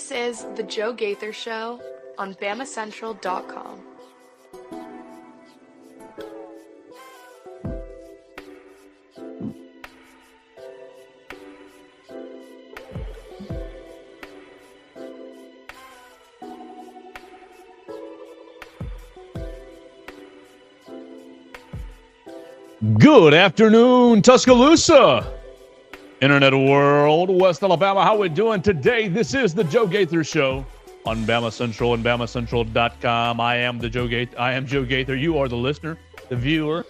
This is The Joe Gaither Show on BamaCentral.com. Good afternoon, Tuscaloosa, Internet world, West Alabama. How we doing today? This is the Joe Gaither Show on Bama Central and BamaCentral.com. I am Joe Gaither. You are the listener, the viewer,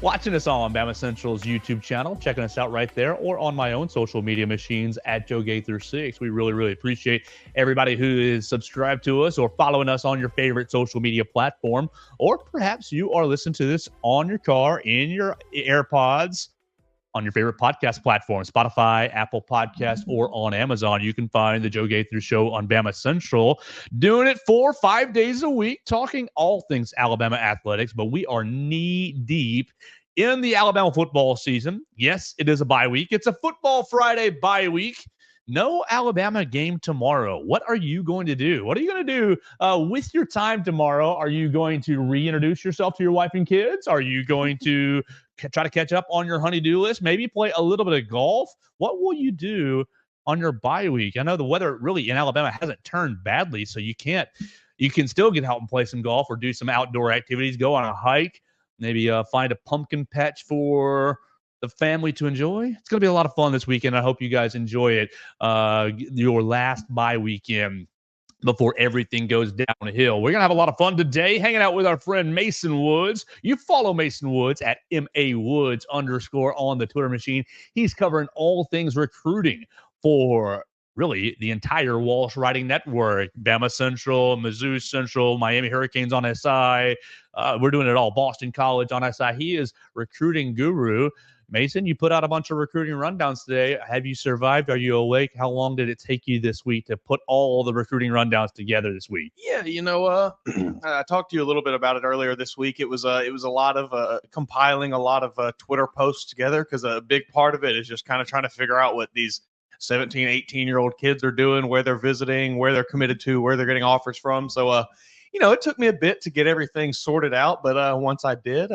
watching us all on Bama Central's YouTube channel, checking us out right there, or on my own social media machines at Joe Gaither6. We really, really appreciate everybody who is subscribed to us or following us on your favorite social media platform, or perhaps you are listening to this on your car, in your AirPods, on your favorite podcast platform, Spotify, Apple Podcasts, or on Amazon. You can find the Joe Gaither Show on Bama Central, doing it 5 days a week, talking all things Alabama athletics, but we are knee-deep in the Alabama football season. Yes, it is a bye week. It's a Football Friday bye week. No Alabama game tomorrow. What are you going to do? What are you going to do with your time tomorrow? Are you going to reintroduce yourself to your wife and kids? Are you going to try to catch up on your honey-do list? Maybe play a little bit of golf? What will you do on your bye week? I know the weather really in Alabama hasn't turned badly, so you can still get out and play some golf or do some outdoor activities, go on a hike, maybe find a pumpkin patch for the family to enjoy. It's going to be a lot of fun this weekend. I hope you guys enjoy it. Your last bye weekend before everything goes downhill. We're going to have a lot of fun today, hanging out with our friend Mason Woods. You follow Mason Woods at MAWoods_ on the Twitter machine. He's covering all things recruiting for really the entire Walsh Writing Network. Bama Central, Mizzou Central, Miami Hurricanes on SI. We're doing it all. Boston College on SI. He is recruiting guru. Mason, you put out a bunch of recruiting rundowns today. Have you survived? Are you awake? How long did it take you this week to put all the recruiting rundowns together this week? Yeah, I talked to you a little bit about it earlier this week. It was a lot of compiling a lot of Twitter posts together, because a big part of it is just kind of trying to figure out what these 17, 18-year-old kids are doing, where they're visiting, where they're committed to, where they're getting offers from. So, it took me a bit to get everything sorted out, but once I did,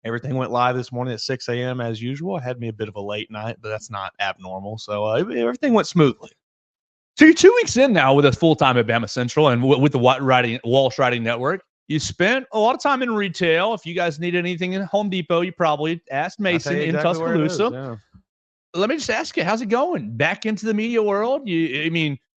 everything went live this morning at 6 a.m. as usual. I had me a bit of a late night, but that's not abnormal. So everything went smoothly. So you're 2 weeks in now with us full-time at Bama Central and with the Walsh Writing Network. You spent a lot of time in retail. If you guys need anything in Home Depot, you probably asked Mason in Tuscaloosa. Yeah. Let me just ask you, how's it going? Back into the media world?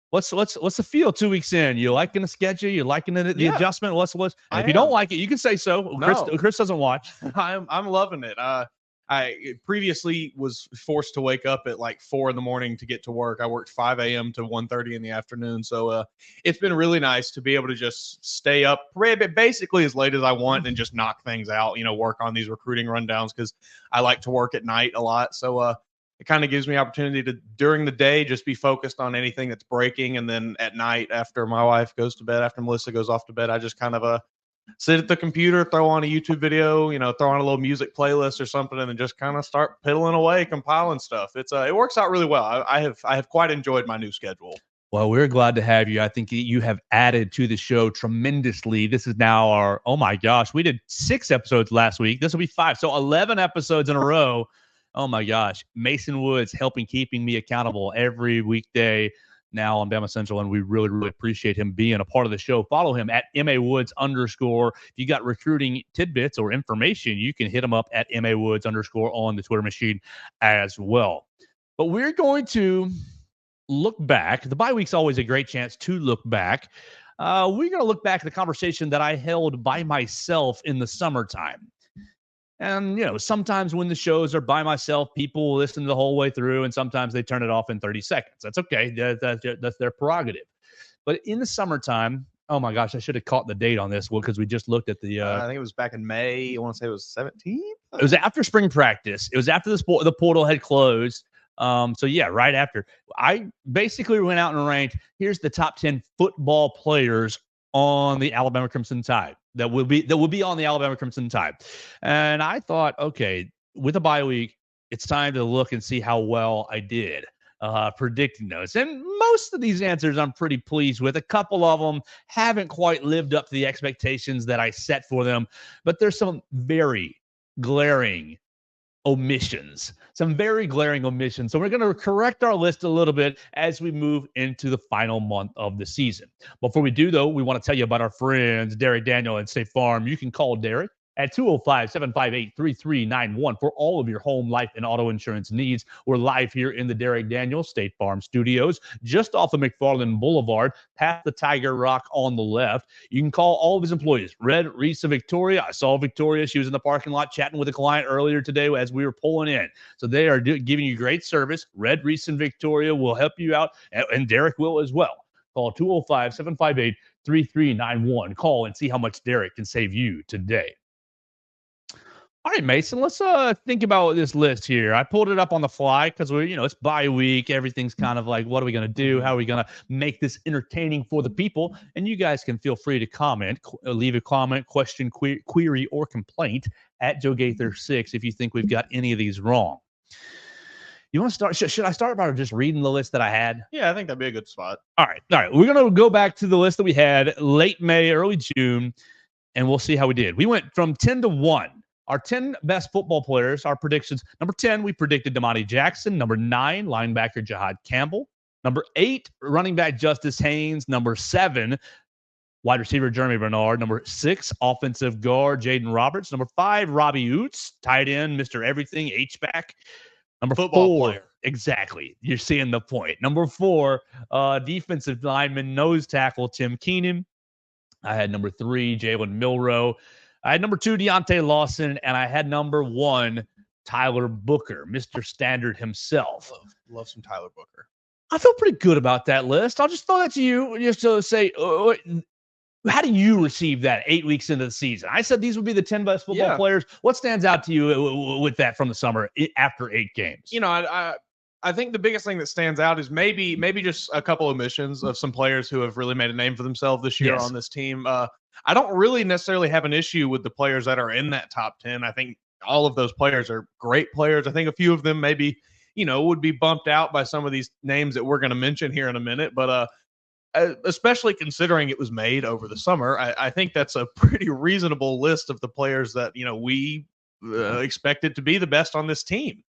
What's the feel 2 weeks in? You liking the schedule? You liking the adjustment? If you don't like it, you can say so. No. Chris doesn't watch. I'm loving it. I previously was forced to wake up at like 4 a.m. to get to work. I worked 5 a.m. to 1:30 in the afternoon. So it's been really nice to be able to just stay up basically as late as I want and just knock things out, work on these recruiting rundowns, because I like to work at night a lot. So it kind of gives me opportunity to, during the day, just be focused on anything that's breaking. And then at night, after my wife goes to bed, after Melissa goes off to bed, I just kind of sit at the computer, throw on a YouTube video, throw on a little music playlist or something, and then just kind of start piddling away, compiling stuff. It works out really well. I have quite enjoyed my new schedule. Well, we're glad to have you. I think you have added to the show tremendously. This is now oh my gosh, we did 6 episodes last week. This will be 5. So 11 episodes in a row. Oh my gosh. Mason Woods keeping me accountable every weekday now on Bama Central, and we really, really appreciate him being a part of the show. Follow him at MAWoods_. If you got recruiting tidbits or information, you can hit him up at MAWoods_ on the Twitter machine as well. But we're going to look back. The bye week's always a great chance to look back. We're going to look back at the conversation that I held by myself in the summertime. And, sometimes when the shows are by myself, people listen the whole way through, and sometimes they turn it off in 30 seconds. That's okay. That's their prerogative. But in the summertime, oh my gosh, I should have caught the date on this one, because we just looked at the I think it was back in May. I want to say it was 17th. It was after spring practice. It was after the portal had closed. So yeah, right after. I basically went out and ranked, here's the top 10 football players on the Alabama Crimson Tide that will be on the Alabama Crimson Tide. And I thought, okay, with a bye week, it's time to look and see how well I did. predicting those. And most of these answers I'm pretty pleased with. A couple of them haven't quite lived up to the expectations that I set for them, but there's some very glaring omissions. Some very glaring omissions. So we're going to correct our list a little bit as we move into the final month of the season. Before we do, though, we want to tell you about our friends, Derek Daniel and State Farm. You can call Derek at 205-758-3391 for all of your home, life, and auto insurance needs. We're live here in the Derek Daniel State Farm Studios, just off of McFarland Boulevard, past the Tiger Rock on the left. You can call all of his employees. Red, Reese, and Victoria. I saw Victoria. She was in the parking lot chatting with a client earlier today as we were pulling in. So they are giving you great service. Red, Reese, and Victoria will help you out, and Derek will as well. Call 205-758-3391. Call and see how much Derek can save you today. All right, Mason, let's think about this list here. I pulled it up on the fly because it's bye week. Everything's kind of like, what are we going to do? How are we going to make this entertaining for the people? And you guys can feel free to comment, leave a comment, question, query, or complaint at Joe Gaither 6 if you think we've got any of these wrong. You want to start? Should I start by just reading the list that I had? Yeah, I think that'd be a good spot. All right. We're going to go back to the list that we had late May, early June, and we'll see how we did. We went from 10 to 1. Our 10 best football players, our predictions. Number 10, we predicted Damani Jackson. Number 9, linebacker Jihad Campbell. Number 8, running back Justice Haynes. Number 7, wide receiver Jeremy Bernard. Number 6, offensive guard Jaden Roberts. Number 5, Robbie Oots. Tight end, Mr. Everything, H-back. Number Football 4, player. Exactly. You're seeing the point. Number 4, defensive lineman, nose tackle Tim Keenan. I had number 3, Jalen Milroe. I had number 2, Deontay Lawson, and I had number 1, Tyler Booker, Mr. Standard himself. Love some Tyler Booker. I feel pretty good about that list. I'll just throw that to you just to say, how do you receive that 8 weeks into the season? I said these would be the 10 best football players. What stands out to you with that from the summer after 8 games? I think the biggest thing that stands out is maybe just a couple omissions of some players who have really made a name for themselves this year on this team. I don't really necessarily have an issue with the players that are in that top 10. I think all of those players are great players. I think a few of them maybe, would be bumped out by some of these names that we're going to mention here in a minute. But especially considering it was made over the summer, I think that's a pretty reasonable list of the players that, we expected to be the best on this team.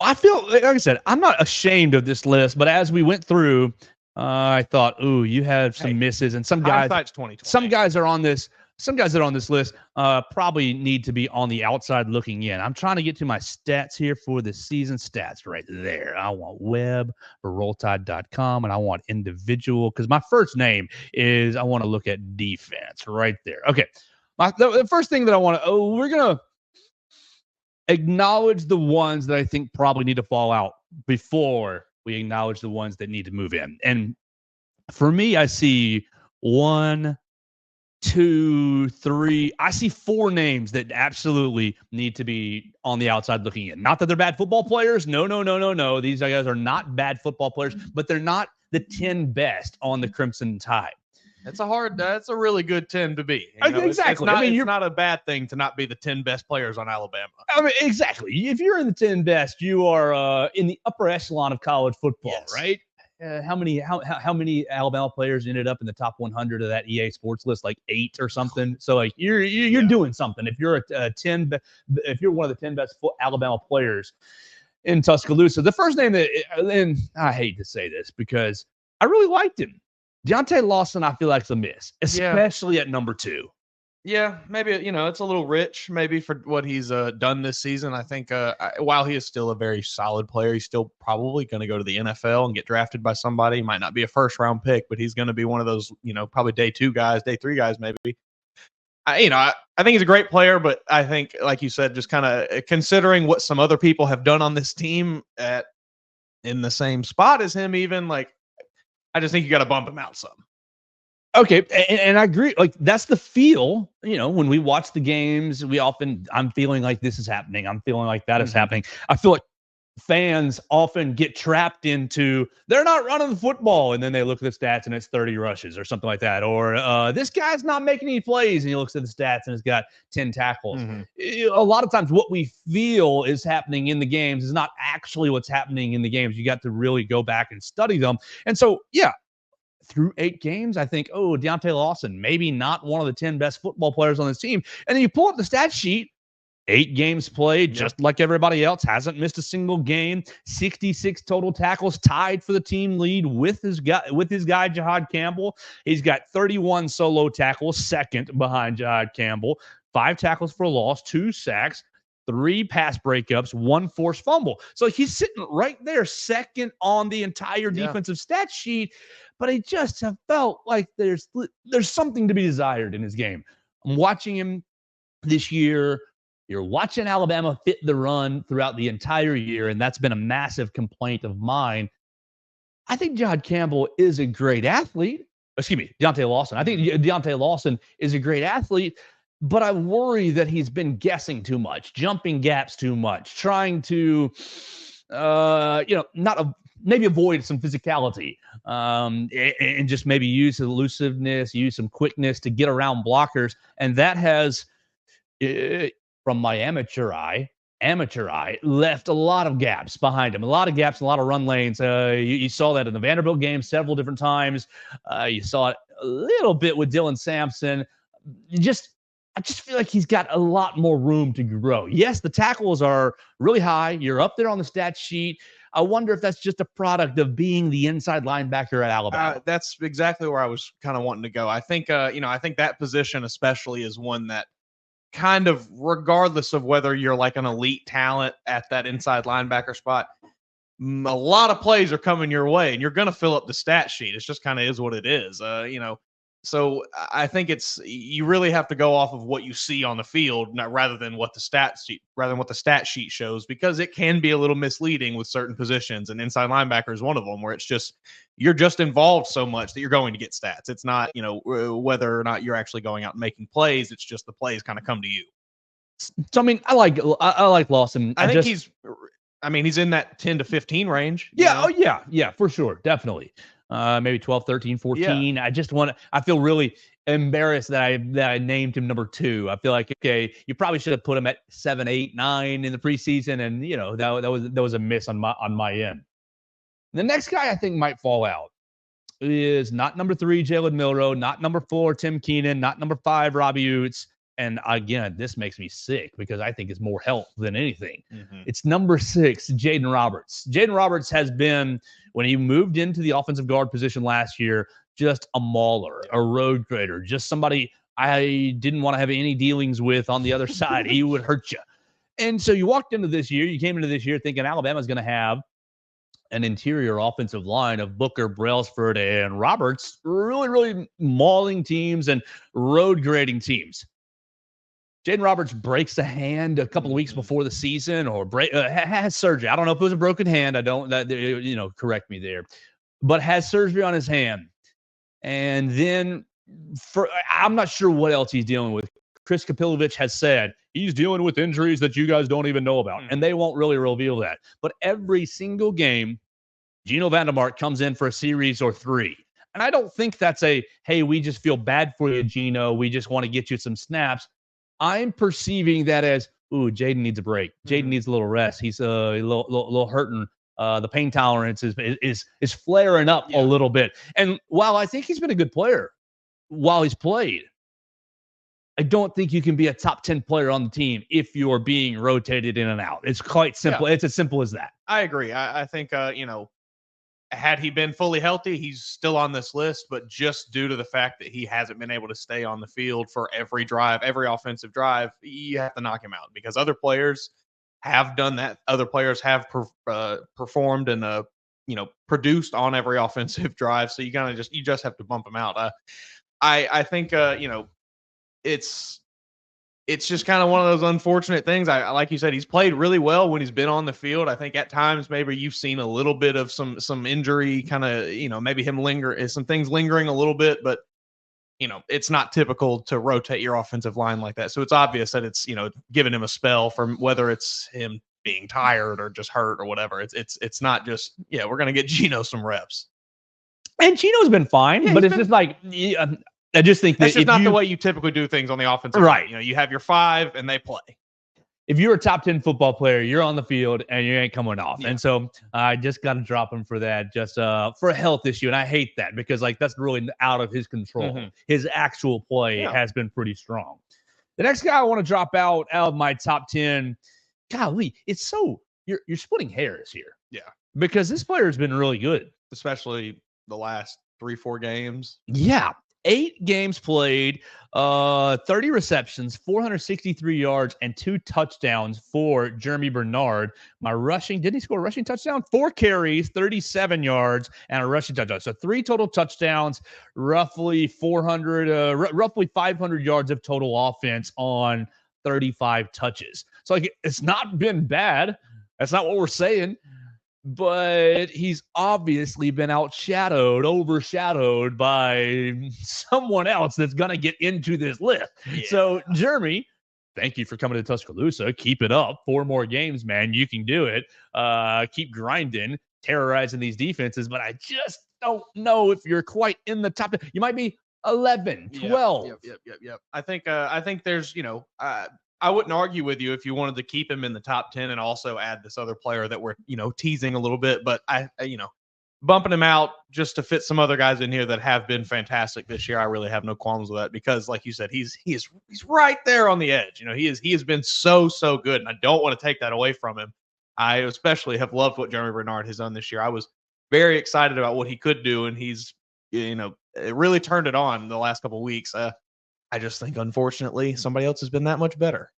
I feel, like I said, I'm not ashamed of this list, but as we went through, I thought, ooh, you had some misses, and some guys are on this. Some guys that are on this list probably need to be on the outside looking in. I'm trying to get to my stats here for the season stats right there. I want web for rolltide.com, and I want individual because my first name is I want to look at defense right there. Okay, the first thing that I want to we're gonna acknowledge the ones that I think probably need to fall out before we acknowledge the ones that need to move in. And for me, I see 1, 2, 3. I see 4 names that absolutely need to be on the outside looking in. Not that they're bad football players. No. These guys are not bad football players, but they're not the 10 best on the Crimson Tide. That's a really good 10 to be. Exactly. It's not a bad thing to not be the 10 best players on Alabama. Exactly. If you're in the 10 best, you are in the upper echelon of college football, right? How many Alabama players ended up in the top 100 of that EA Sports list? Like 8 or something. So like you're doing something. If you're if you're one of the 10 best Alabama players in Tuscaloosa, the first name and I hate to say this because I really liked him. Deontay Lawson, I feel like it's a miss, especially at number 2. Yeah, maybe, it's a little rich maybe for what he's done this season. I think while he is still a very solid player, he's still probably going to go to the NFL and get drafted by somebody. He might not be a first-round pick, but he's going to be one of those, probably day 2 guys, day 3 guys maybe. I think he's a great player, but I think, like you said, just kind of considering what some other people have done on this team in the same spot as him even, like, I just think you got to bump him out some. Okay, and I agree. Like that's the feel. When we watch the games, I'm feeling like this is happening. I'm feeling like that is happening. I feel like fans often get trapped into they're not running the football, and then they look at the stats and it's 30 rushes or something like that, or this guy's not making any plays and he looks at the stats and it's got 10 tackles. A lot of times what we feel is happening in the games is not actually what's happening in the games. You got to really go back and study them. And so, yeah, through 8 games, I think, Deontay Lawson, maybe not one of the 10 best football players on this team. And then you pull up the stat sheet, 8 games played, just like everybody else, hasn't missed a single game, 66 total tackles, tied for the team lead with his guy Jihad Campbell. He's got 31 solo tackles, second behind Jihad Campbell, 5 tackles for loss, 2 sacks, 3 pass breakups, 1 forced fumble. So he's sitting right there, second on the entire defensive stat sheet. But I just have felt like there's something to be desired in his game. I'm watching him this year. You're watching Alabama fit the run throughout the entire year, and that's been a massive complaint of mine. I think Jihad Campbell is a great athlete. Excuse me, Deontay Lawson. I think Deontay Lawson is a great athlete, but I worry that he's been guessing too much, jumping gaps too much, trying to, maybe avoid some physicality, and just maybe use elusiveness, use some quickness to get around blockers, and that has. From my amateur eye, left a lot of gaps behind him, a lot of gaps, a lot of run lanes. You saw that in the Vanderbilt game several different times. You saw it a little bit with Dylan Sampson. I just feel like he's got a lot more room to grow. Yes, the tackles are really high. You're up there on the stat sheet. I wonder if that's just a product of being the inside linebacker at Alabama. That's exactly where I was kind of wanting to go. I think, I think that position especially is one that, kind of regardless of whether you're like an elite talent at that inside linebacker spot, a lot of plays are coming your way and you're going to fill up the stat sheet. It's just kind of is what it is. So I think you really have to go off of what you see on the field, rather than what the stat sheet shows, because it can be a little misleading with certain positions, and inside linebacker is one of them, where it's just you're just involved so much that you're going to get stats. It's not, whether or not you're actually going out and making plays. It's just the plays kind of come to you. So I mean, I like Lawson. I think he's in that 10 to 15 range. Yeah. Yeah, for sure. Definitely. Maybe 12, 13, 14. Yeah. I feel really embarrassed that I named him number 2. I feel like, okay, you probably should have put him at 7, 8, 9 in the preseason. And that was a miss on my end. The next guy I think might fall out is not number 3, Jalen Milroe, not number 4, Tim Keenan, not number 5, Robbie Utes. And again, this makes me sick because I think it's more health than anything. Mm-hmm. It's number 6, Jaden Roberts. Jaden Roberts has been, when he moved into the offensive guard position last year, just a mauler, a road grader, just somebody I didn't want to have any dealings with on the other side. He would hurt you. And so you came into this year thinking Alabama's going to have an interior offensive line of Booker, Brailsford, and Roberts, really, really mauling teams and road grading teams. Jaden Roberts breaks a hand a couple of weeks before the season, or has surgery. I don't know if it was a broken hand. Correct me there, but has surgery on his hand. And then I'm not sure what else he's dealing with. Chris Kapilovic has said he's dealing with injuries that you guys don't even know about, and they won't really reveal that. But every single game, Gino Vandermark comes in for a series or 3. And I don't think that's hey, we just feel bad for you, Gino. We just want to get you some snaps. I'm perceiving that as, Jaden needs a break. Jaden needs a little rest. He's a little hurting. The pain tolerance is flaring up a little bit. And while I think he's been a good player while he's played, I don't think you can be a top 10 player on the team if you're being rotated in and out. It's quite simple. Yeah. It's as simple as that. I agree. I think, had he been fully healthy, he's still on this list, but just due to the fact that he hasn't been able to stay on the field for every drive, every offensive drive, you have to knock him out, because other players have done that. Other players have performed and, produced on every offensive drive. So you just have to bump him out. I think, it's just kind of one of those unfortunate things. I like you said, he's played really well when he's been on the field. I think at times maybe you've seen a little bit of some injury, kind of, maybe him some things lingering a little bit, but it's not typical to rotate your offensive line like that. So it's obvious that it's, giving him a spell, from whether it's him being tired or just hurt or whatever. It's not just, yeah, we're going to get Geno some reps. And Geno's been fine, Yeah, but he's it's just like I just think That's that just not the way you typically do things on the offensive Right. line. You know, you have your 5 and they play. if you're a top 10 football player, you're on the field and you ain't coming off. Yeah. And so I just got to drop him for that, just for a health issue. And I hate that because like that's really out of his control. Mhm. His actual play Yeah. has been pretty strong. The next guy I want to drop out of my top 10, golly, it's so you're splitting hairs here. Yeah. Because this player has been really good. Especially the last 3-4 games. Yeah. 8 games played, 30 receptions, 463 yards, and 2 touchdowns for Jeremy Bernard. Didn't he score a rushing touchdown? 4 carries, 37 yards, and a rushing touchdown. So 3 total touchdowns, roughly 500 yards of total offense on 35 touches. So like it's not been bad. That's not what we're saying. But he's obviously been overshadowed by someone else that's going to get into this list. Yeah. So, Jeremy, thank you for coming to Tuscaloosa. Keep it up. 4 more games, man. You can do it. Keep grinding, terrorizing these defenses. But I just don't know if you're quite in the top. You might be 11, 12. Yep. I think there's, I wouldn't argue with you if you wanted to keep him in the top 10 and also add this other player that we're, teasing a little bit, but bumping him out just to fit some other guys in here that have been fantastic this year. I really have no qualms with that because like you said, he's right there on the edge. He has been so good and I don't want to take that away from him. I especially have loved what Jeremy Bernard has done this year. I was very excited about what he could do and he's, it really turned it on the last couple of weeks. I just think, unfortunately, somebody else has been that much better.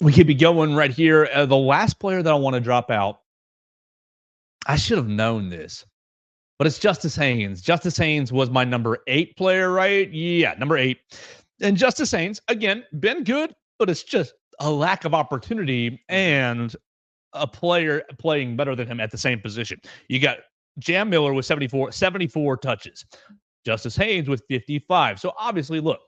We could be going right here. The last player that I want to drop out, I should have known this, but it's Justice Haynes. Justice Haynes was my number 8 player, right? Yeah, number 8. And Justice Haynes, again, been good, but it's just a lack of opportunity and a player playing better than him at the same position. You got Jam Miller with 74 touches. Justice Haynes with 55. So obviously, look,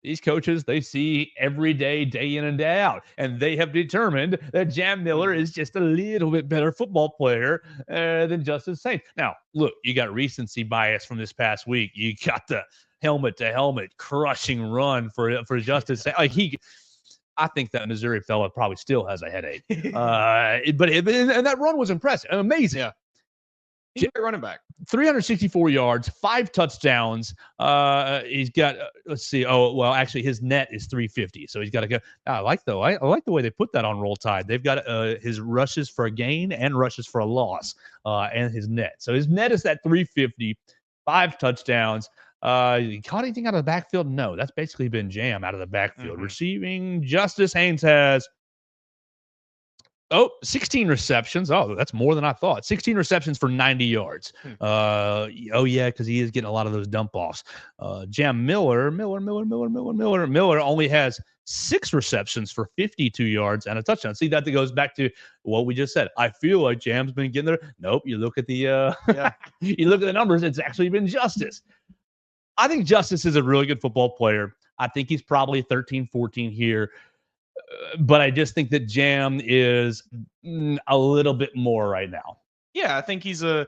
these coaches, they see every day in and day out, and they have determined that Jam Miller is just a little bit better football player than Justice Haynes. Now, look, you got recency bias from this past week. You got the helmet-to-helmet crushing run for Justice. Like I think that Missouri fella probably still has a headache. But that run was impressive, amazing. Yeah. He's a great running back. 364 yards, 5 touchdowns. He's got, let's see. Oh, well, actually, his net is 350. So he's got to go. I like the way they put that on Roll Tide. They've got his rushes for a gain and rushes for a loss, and his net. So his net is that 350, 5 touchdowns. You caught anything out of the backfield? No, that's basically been Jam out of the backfield. Mm-hmm. Receiving, Justice Haynes has 16 receptions. Oh, that's more than I thought. 16 receptions for 90 yards. Because he is getting a lot of those dump offs. Jam Miller only has 6 receptions for 52 yards and a touchdown. See, that goes back to what we just said. I feel like Jam's been getting there. Nope. You look at the you look at the numbers. It's actually been Justice. I think Justice is a really good football player. I think he's probably 13, 14 here. But I just think that Jam is a little bit more right now. Yeah, I think he's I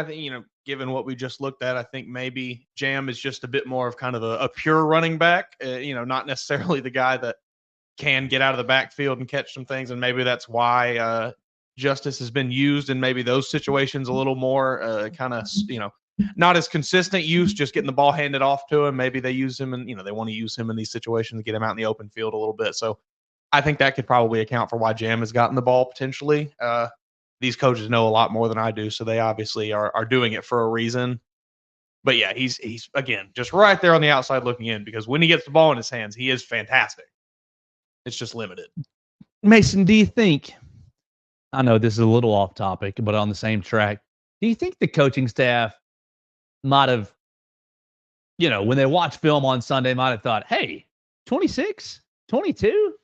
think, given what we just looked at, I think maybe Jam is just a bit more of kind of a pure running back, not necessarily the guy that can get out of the backfield and catch some things. And maybe that's why Justice has been used in maybe those situations a little more kind of, not as consistent use, just getting the ball handed off to him. Maybe they use him and, they want to use him in these situations to get him out in the open field a little bit. So I think that could probably account for why Jam has gotten the ball potentially. These coaches know a lot more than I do, so they obviously are doing it for a reason. But yeah, he's again, just right there on the outside looking in because when he gets the ball in his hands, he is fantastic. It's just limited. Mason, do you think, I know this is a little off topic, but on the same track, do you think the coaching staff might have, when they watch film on Sunday, might have thought, hey, 26, 22,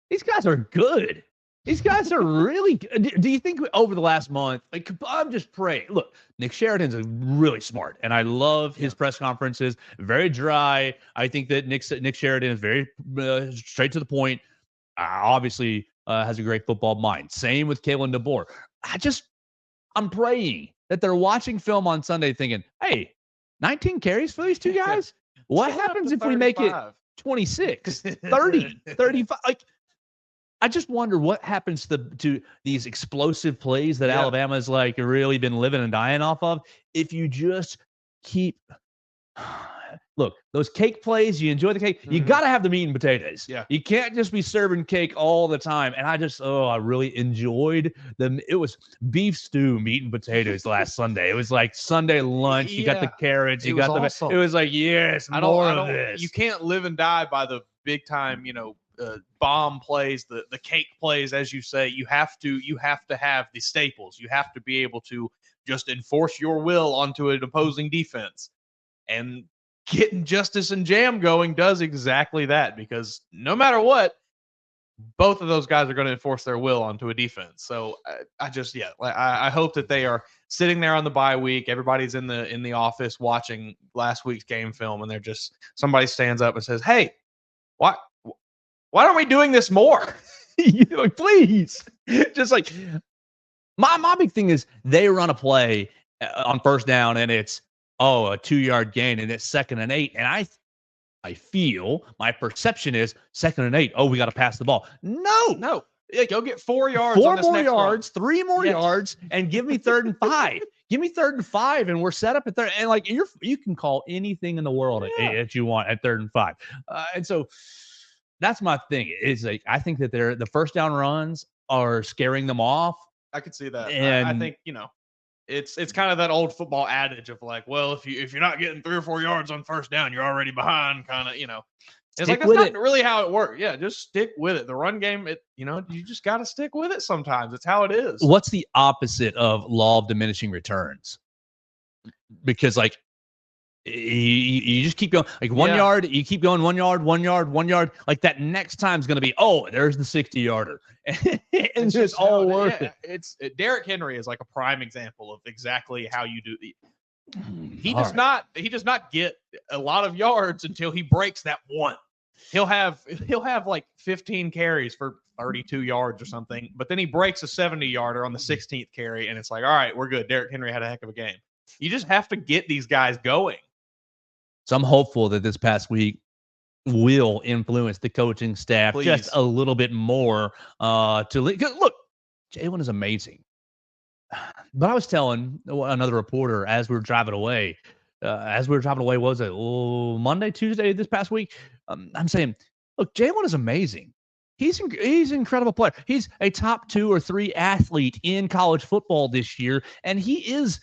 these guys are good. These guys are really good. Do you think over the last month, I'm just praying. Look, Nick Sheridan's really smart, and I love his press conferences. Very dry. I think that Nick Sheridan is very straight to the point. Obviously, has a great football mind. Same with Kalen DeBoer. I'm praying that they're watching film on Sunday thinking, hey, 19 carries for these two guys? What happens if we make it 26, 30, 35? Like, I just wonder what happens to these explosive plays that Alabama's like really been living and dying off of if you just keep look, those cake plays, you enjoy the cake. You got to have the meat and potatoes. Yeah. You can't just be serving cake all the time. And I really enjoyed them. It was beef stew, meat and potatoes last Sunday. It was like Sunday lunch. You got the carrots. You got awesome. It was like, yes, more of this. You can't live and die by the big time, bomb plays, the cake plays, as you say. You have to have the staples. You have to be able to just enforce your will onto an opposing defense. And getting Justice and Jam going does exactly that, because no matter what, both of those guys are going to enforce their will onto a defense. So I hope that they are sitting there on the bye week. Everybody's in the office watching last week's game film, and somebody stands up and says, "Hey, why aren't we doing this more?" Please. Just like my big thing is they run a play on first down and it's a 2-yard gain and it's 2nd and 8. And I feel my perception is 2nd and 8. Oh, we got to pass the ball. No. Go get 4 yards. 4 more yards, 3 more yards, and give me 3rd and 5. Give me 3rd and 5, and we're set up at 3rd. And like you can call anything in the world that you want at 3rd and 5. And so that's my thing. Is like I think that the first down runs are scaring them off. I could see that. And I think it's kind of that old football adage of like, well, if you're not getting 3 or 4 yards on first down, you're already behind. Kind of, it's like that's not really how it works. Yeah, just stick with it. The run game, you just got to stick with it. Sometimes it's how it is. What's the opposite of law of diminishing returns? Because like you just keep going like 1 yard, you keep going 1 yard, 1 yard, 1 yard. Like that next time is going to be, there's the 60-yarder. And it's just all worth it. Derrick Henry is like a prime example of exactly how you do the. He does not get a lot of yards until he breaks that one. He'll have like 15 carries for 32 yards or something, but then he breaks a 70-yarder on the 16th carry, and it's like, all right, we're good. Derrick Henry had a heck of a game. You just have to get these guys going. So I'm hopeful that this past week will influence the coaching staff just a little bit more. Look, Jalen is amazing. But I was telling another reporter as we were driving away, what was it? Monday, Tuesday this past week? I'm saying, look, Jalen is amazing. He's an incredible player. He's a top 2 or 3 athlete in college football this year, and he is.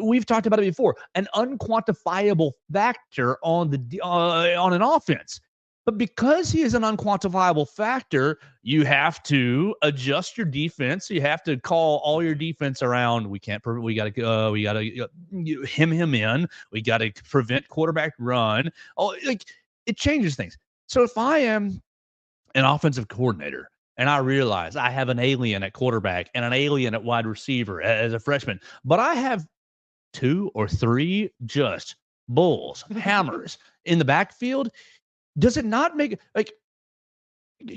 We've talked about it before, an unquantifiable factor on an offense. But because he is an unquantifiable factor, you have to adjust your defense. You have to call all your defense around. We got to hem him in. We got to prevent quarterback run. It changes things. So if I am an offensive coordinator and I realize I have an alien at quarterback and an alien at wide receiver as a freshman, but I have 2 or 3 just bulls, hammers in the backfield, does it not make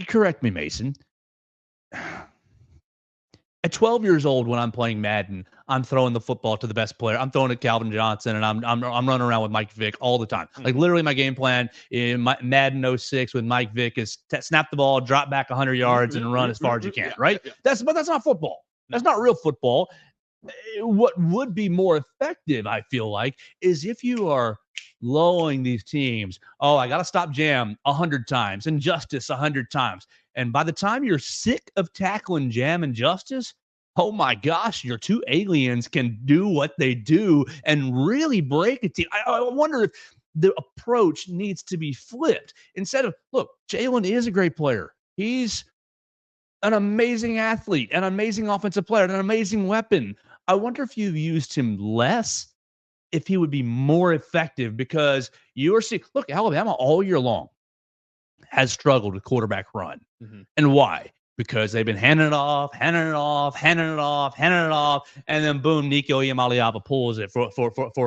correct me, Mason? At 12 years old, when I'm playing Madden, I'm throwing the football to the best player. I'm throwing it to Calvin Johnson, and I'm running around with Mike Vick all the time. Like literally, my game plan in Madden 06 with Mike Vick is snap the ball, drop back 100 yards, and run as far as you can. Right? But that's not football. That's not real football. What would be more effective, I feel like, is if you are lowering these teams. I got to stop Jam 100 times and Justice 100 times. And by the time you're sick of tackling Jam and Justice, oh my gosh, your 2 aliens can do what they do and really break a team. I wonder if the approach needs to be flipped. Instead of, look, Jalen is a great player. He's an amazing athlete, an amazing offensive player, an amazing weapon. I wonder if you've used him less, if he would be more effective, because you are seeing, look, Alabama all year long has struggled with quarterback run. Mm-hmm. And why? Because they've been handing it off, and then boom, Nico Iamaleava pulls it for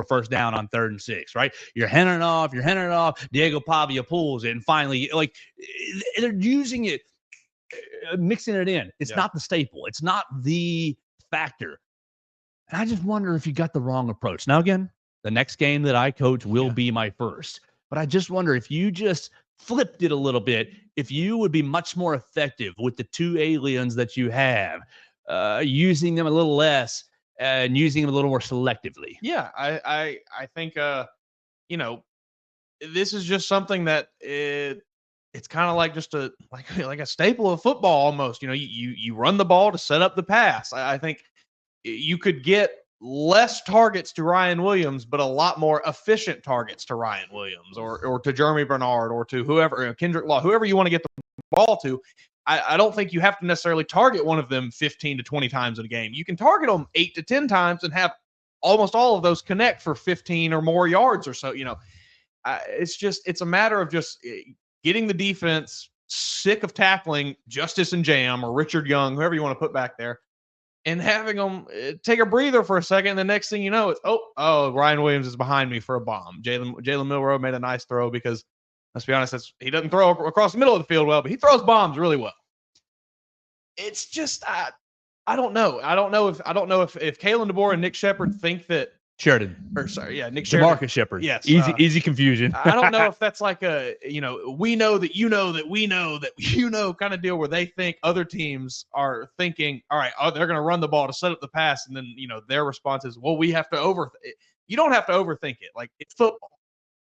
a first down on 3rd and 6, right? You're handing it off, Diego Pavia pulls it, and finally, like, they're using it mixing it in. It's Yeah. not the staple. It's not the factor. And I just wonder if you got the wrong approach. Now, again, the next game that I coach will be my first. But I just wonder if you just flipped it a little bit, if you would be much more effective with the two aliens that you have, using them a little less and using them a little more selectively. Yeah, I think this is just something that it's kind of like just a like a staple of football almost. You run the ball to set up the pass. I think you could get less targets to Ryan Williams, but a lot more efficient targets to Ryan Williams or to Jeremy Bernard or to whoever, Kendrick Law, whoever you want to get the ball to. I don't think you have to necessarily target one of them 15 to 20 times in a game. You can target them 8 to 10 times and have almost all of those connect for 15 or more yards or so. It's a matter of just getting the defense sick of tackling Justice and Jam or Richard Young, whoever you want to put back there, and having them take a breather for a second. And the next thing you know, it's, Ryan Williams is behind me for a bomb. Jalen Milroe made a nice throw because, let's be honest, he doesn't throw across the middle of the field well, but he throws bombs really well. It's just, I don't know. I don't know if Kalen DeBoer and Nick Shepard think that Nick Shepard. DeMarcus Shepard. Yes. Easy confusion. I don't know if that's like a, we know that you know that we know that you know kind of deal where they think other teams are thinking, all right, they're going to run the ball to set up the pass. And then, their response is, well, we have to you don't have to overthink it. Like, it's football.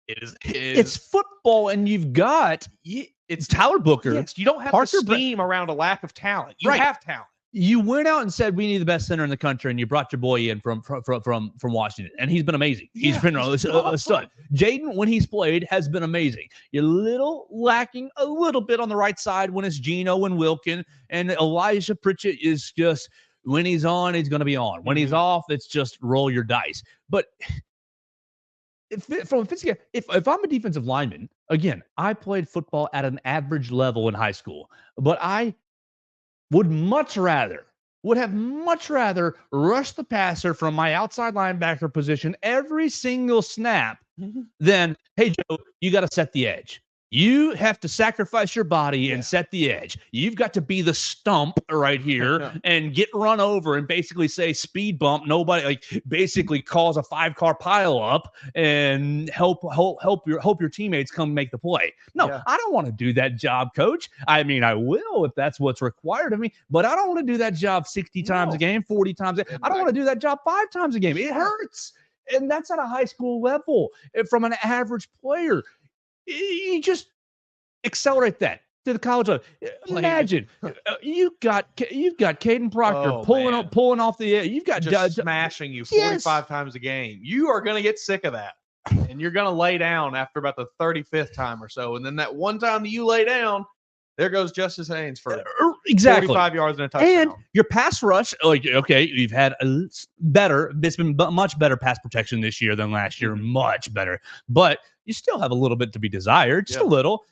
It's football, and you've got it's Tyler Booker. Yes, you don't have to scheme around a lack of talent. You have talent. You went out and said we need the best center in the country, and you brought your boy in from Washington, and he's been amazing. He's been a stud. Jaden, when he's played, has been amazing. You're lacking a little bit on the right side when it's Geno and Wilkin, and Elijah Pritchett is just, when he's on, he's going to be on. When he's off, it's just roll your dice. But if I'm a defensive lineman, again, I played football at an average level in high school, but I would have much rather rush the passer from my outside linebacker position every single snap than, hey, Joe, you got to set the edge. You have to sacrifice your body and set the edge. You've got to be the stump right here and get run over and basically say speed bump. Nobody basically cause a 5-car pile up and help your teammates come make the play. No, I don't want to do that job, coach. I mean, I will if that's what's required of me, but I don't want to do that job 60 times a game, 40 times. I don't want to do that job 5 times a game. It hurts. And that's at a high school level from an average player. You just accelerate that to the college level. Imagine you've got Caden Proctor pulling off the edge. You've got just smashing you 45 times a game. You are going to get sick of that, and you're going to lay down after about the 35th time or so. And then that one time that you lay down, there goes Justice Haynes for 45 yards and a touchdown. And your pass rush, you've had it's been much better pass protection this year than last year, much better. But you still have a little bit to be desired, just a little.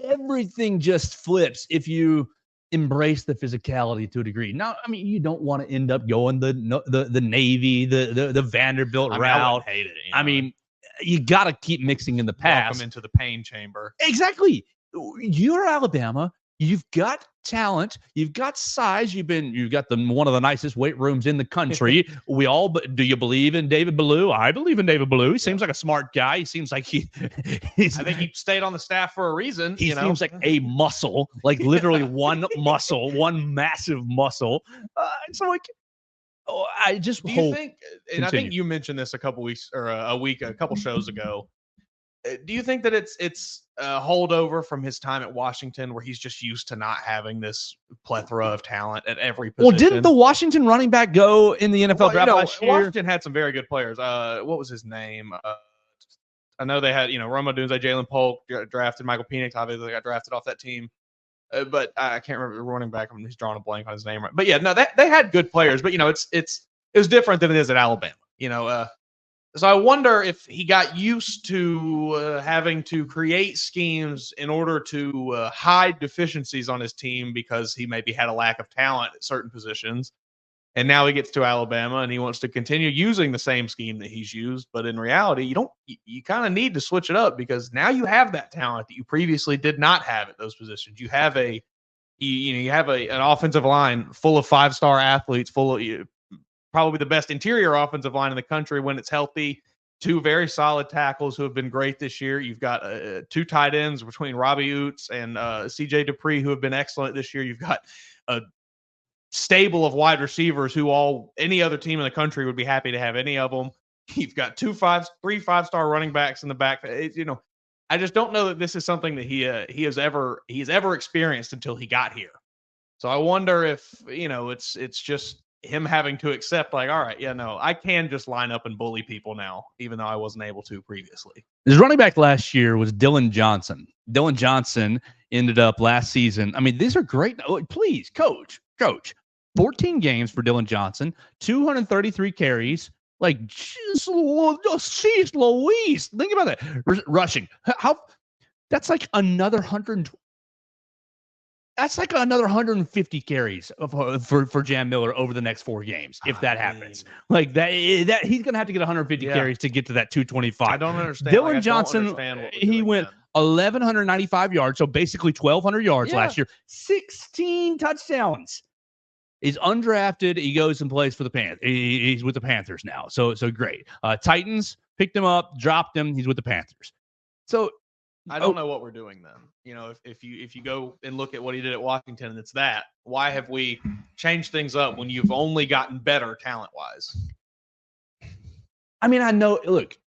Everything just flips if you embrace the physicality to a degree. Now, I mean, you don't want to end up going the Navy, the Vanderbilt route. I would hate it. I mean, you got to keep mixing in the pass. Welcome into the pain chamber. Exactly. You're Alabama. You've got talent. You've got size. You've got one of the nicest weight rooms in the country. Do you believe in David Ballou? I believe in David Ballou. He seems like a smart guy. He seems like I think he stayed on the staff for a reason. He seems like a muscle, like literally one muscle, one massive muscle. I just hope. You think? And I think you mentioned this a couple shows ago. Do you think that it's a holdover from his time at Washington, where he's just used to not having this plethora of talent at every position? Well, didn't the Washington running back go in the NFL draft last year? Washington had some very good players. What was his name? I know they had, Roma Dunze, Jalen Polk drafted, Michael Penix obviously got drafted off that team. But I can't remember the running back. He's drawing a blank on his name. Right. But yeah, no, they had good players. But it was different than it is at Alabama. So I wonder if he got used to having to create schemes in order to hide deficiencies on his team because he maybe had a lack of talent at certain positions. And now he gets to Alabama and he wants to continue using the same scheme that he's used. But in reality, you kind of need to switch it up because now you have that talent that you previously did not have at those positions. You have a you have an offensive line full of 5-star athletes, full of probably the best interior offensive line in the country when it's healthy. 2 very solid tackles who have been great this year. You've got 2 tight ends between Robbie Oots and CJ Dupree who have been excellent this year. You've got a stable of wide receivers who any other team in the country would be happy to have any of them. You've got 3 5-star running backs in the back. I just don't know that this is something that he has ever experienced until he got here. So I wonder if it's just him having to accept, like, all right, I can just line up and bully people now, even though I wasn't able to previously. His running back last year was Dylan Johnson. Dylan Johnson ended up last season. I mean, these are great. Please, coach. 14 games for Dylan Johnson, 233 carries. Like, jeez Louise. Think about that. Rushing. That's like another 100. That's like another 150 carries for Jam Miller over the next 4 games, if that happens. Like that he's going to have to get 150 carries to get to that 225. I don't understand. Dylan Johnson, he went 1,195 yards, so basically 1,200 yards last year, 16 touchdowns. He's undrafted. He goes and plays for the Panthers. He's with the Panthers now, so great. Titans picked him up, dropped him. He's with the Panthers. So I don't know what we're doing then. If you go and look at what he did at Washington and it's that, why have we changed things up when you've only gotten better talent-wise? I mean, I know, look,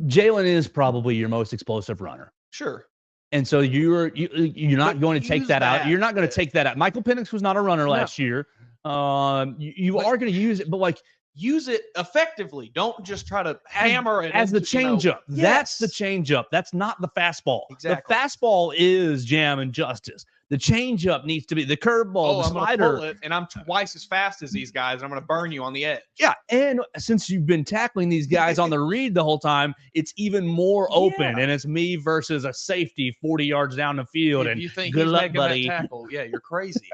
Jalen is probably your most explosive runner. Sure. And so you're not going to take that out. You're not going to take that out. Michael Penix was not a runner last year. You are going to use it, but like, use it effectively. Don't just try to hammer it as the changeup. That's the changeup. That's not the fastball. Exactly. The fastball is jam and justice. The changeup needs to be the curveball, the slider. And I'm twice as fast as these guys. And I'm going to burn you on the edge. Yeah, and since you've been tackling these guys on the read the whole time, it's even more open, and it's me versus a safety 40 yards down the field. If you think good he's luck, making buddy. that tackle, you're crazy.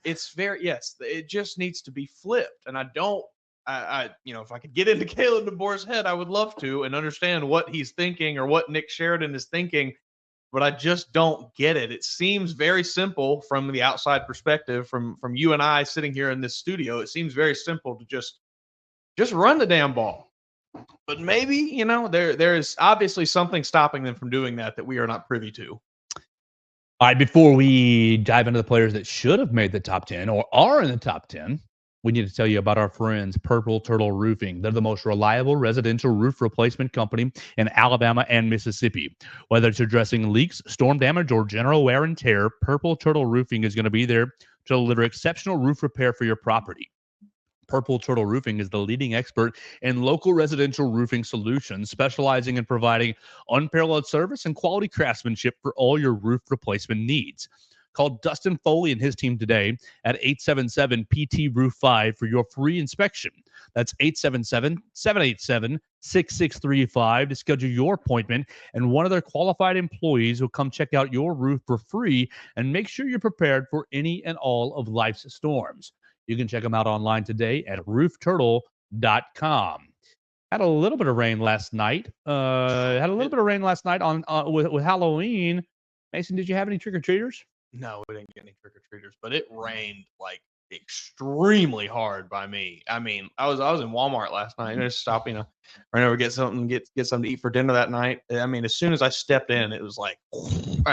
It just needs to be flipped. And if I could get into Kalen DeBoer's head, I would love to and understand what he's thinking or what Nick Sheridan is thinking, but I just don't get it. It seems very simple from the outside perspective, from you and I sitting here in this studio. It seems very simple to just run the damn ball. But maybe, there is obviously something stopping them from doing that we are not privy to. All right, before we dive into the players that should have made the top 10 or are in the top 10, we need to tell you about our friends, Purple Turtle Roofing. They're the most reliable residential roof replacement company in Alabama and Mississippi. Whether it's addressing leaks, storm damage, or general wear and tear, Purple Turtle Roofing is going to be there to deliver exceptional roof repair for your property. Purple Turtle Roofing is the leading expert in local residential roofing solutions, specializing in providing unparalleled service and quality craftsmanship for all your roof replacement needs. Call Dustin Foley and his team today at 877-PT-ROOF-5 for your free inspection. That's 877-787-6635 to schedule your appointment, and one of their qualified employees will come check out your roof for free and make sure you're prepared for any and all of life's storms. You can check them out online today at roofturtle.com. Had a little bit of rain last night. With Halloween. Mason, did you have any trick-or-treaters? No, we didn't get any trick-or-treaters, but it rained like extremely hard by me. I mean, I was in Walmart last night and just stopped, ran over, get something to eat for dinner that night. I mean, as soon as I stepped in, it was like,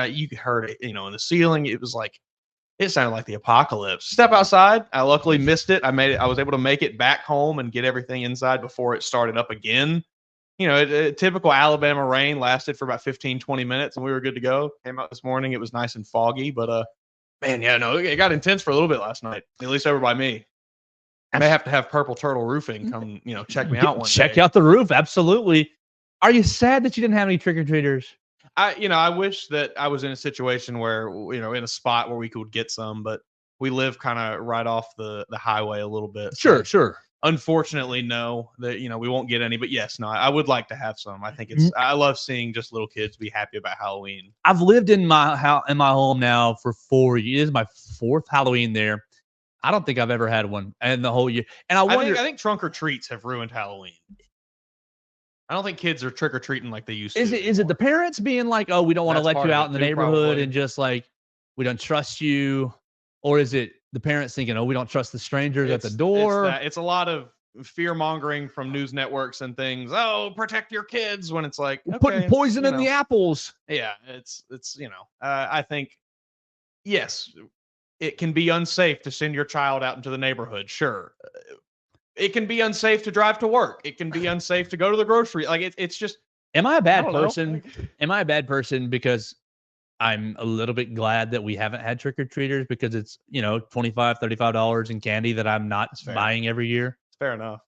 you heard it, in the ceiling. It was like, it sounded like the apocalypse. Step outside. I luckily missed it. I was able to make it back home and get everything inside before it started up again. Typical Alabama rain lasted for about 15, 20 minutes, and we were good to go. Came out this morning. It was nice and foggy, but it got intense for a little bit last night, at least over by me. I may have to have Purple Turtle Roofing come, check me out one day. Check out the roof. Absolutely. Are you sad that you didn't have any trick-or-treaters? I wish that I was in a situation where, in a spot where we could get some, but we live kind of right off the highway a little bit. Sure. Unfortunately, no, that we won't get any, but yes, no, I would like to have some. I think I love seeing just little kids be happy about Halloween. I've lived in my home now for 4 years. My 4th Halloween there. I don't think I've ever had one in the whole year. And I think trunk or treats have ruined Halloween. I don't think kids are trick or treating like they used to. Is it the parents being like, oh, we don't want to let you out in the neighborhood, probably. And just like, we don't trust you? Or is it the parents thinking, oh, we don't trust the strangers at the door? It's a lot of fear mongering from news networks and things. Oh, protect your kids, when it's like, okay, putting poison you in the apples. Yeah, it's I think, yes, it can be unsafe to send your child out into the neighborhood. Sure. It can be unsafe to drive to work. It can be unsafe to go to the grocery. Like it's just. Am I a bad person? Am I a bad person because I'm a little bit glad that we haven't had trick-or-treaters, because it's, $25, $35 in candy that I'm not buying every year? It's fair enough.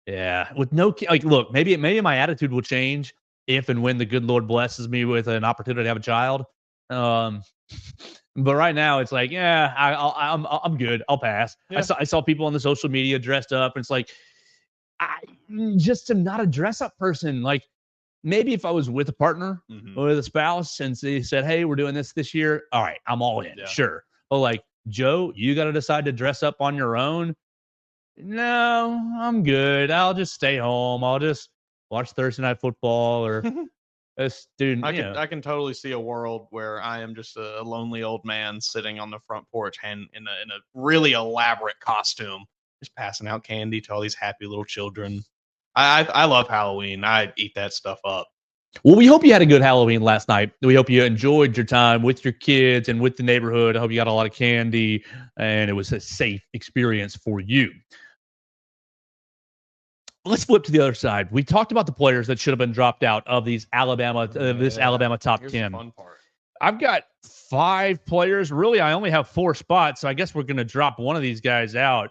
Yeah. With no, look, maybe my attitude will change if and when the good Lord blesses me with an opportunity to have a child. But right now it's like, yeah, I'm good. I'll pass. Yeah. I saw people on the social media dressed up, and it's like, I just am not a dress-up person. Like, maybe if I was with a partner or with a spouse and they said, hey, we're doing this year, all right, I'm all in. Yeah. Sure. But like, Joe, you got to decide to dress up on your own. No, I'm good. I'll just stay home. I'll just watch Thursday Night Football or a student. I can totally see a world where I am just a lonely old man sitting on the front porch and in a really elaborate costume, just passing out candy to all these happy little children. I love Halloween. I eat that stuff up. Well, we hope you had a good Halloween last night. We hope you enjoyed your time with your kids and with the neighborhood. I hope you got a lot of candy and it was a safe experience for you. Let's flip to the other side. We talked about the players that should have been dropped out of this Alabama top 10. The fun part. I've got 5 players. Really, I only have 4 spots, so I guess we're going to drop one of these guys out.